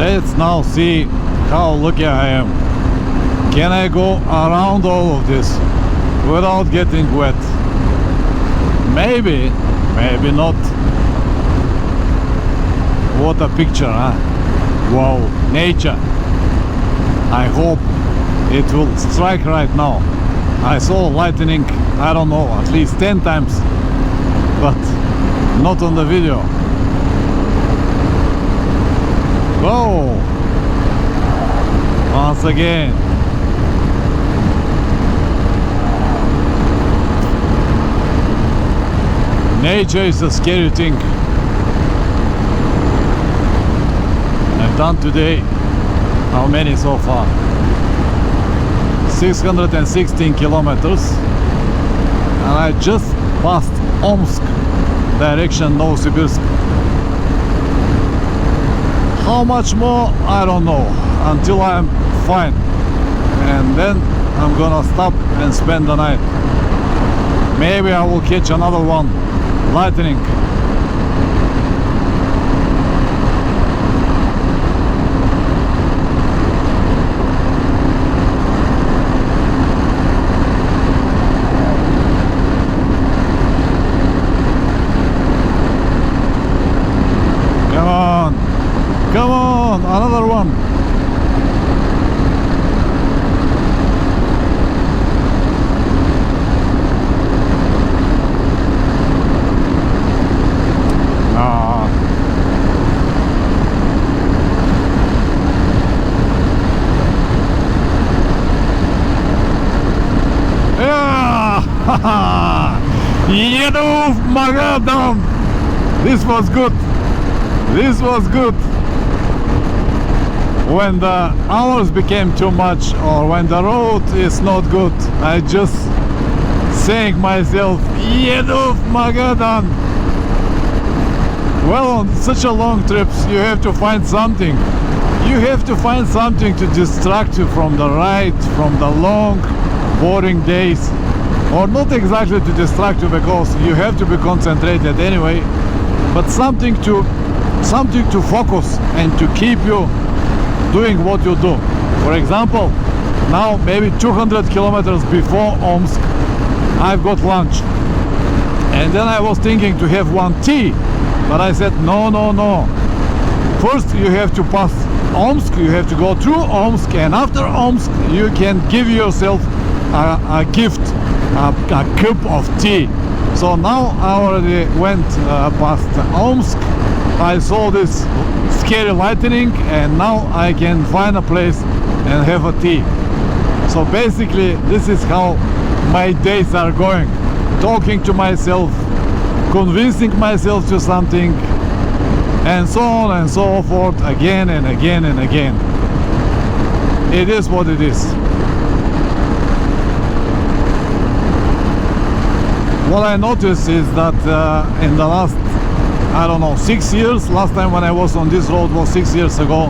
Let's now see how lucky I am. Can I go around all of this without getting wet? Maybe, maybe not. What a picture, huh? Wow, nature. I hope it will strike right now. I saw lightning, I don't know, at least 10 times, but not on the video. Whoa! Once again. Nature is a scary thing. I've done today, how many so far? 616 kilometers, and I just passed Omsk, direction Novosibirsk. How much more? I don't know, until I'm fine, and then I'm gonna stop and spend the night. Maybe I will catch another one, lightning. Come on, another one. Еду в Магадан. This was good. This was good. When the hours became too much, or when the road is not good, I just saying myself, Еду в Магадан. Well, on such a long trips, you have to find something. You have to find something to distract you from the ride, from the long, boring days. Or not exactly to distract you, because you have to be concentrated anyway, but something to focus and to keep you doing what you do. For example, now maybe 200 kilometers before Omsk, I've got lunch, and then I was thinking to have one tea, but I said no. First you have to pass Omsk, you have to go through Omsk, and after Omsk you can give yourself a gift, a cup of tea. So now I already went past Omsk. I saw this scary lightning, and now I can find a place and have a tea. So basically this is how my days are going. Talking to myself, convincing myself to something, and so on and so forth, again and again and again. It is what it is. What I noticed is that in the last, I don't know, 6 years, last time when I was on this road was 6 years ago,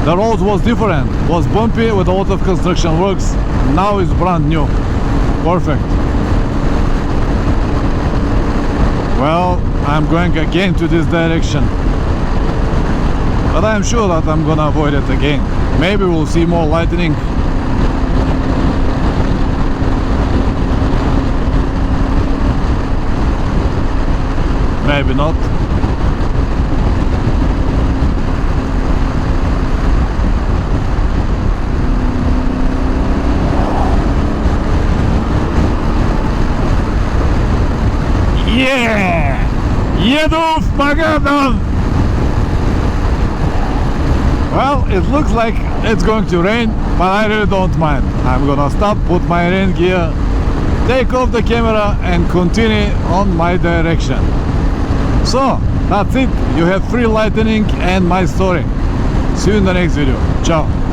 the road was different, was bumpy with a lot of construction works. Now it's brand new, perfect. Well, I'm going again to this direction, but I'm sure that I'm gonna avoid it again. Maybe we'll see more lightning. Maybe not. Yeah! Еду в Магадан! Well, it looks like it's going to rain, but I really don't mind. I'm gonna stop, put my rain gear, take off the camera and continue on my direction. So, that's it. You have free lightning and my story. See you in the next video. Ciao.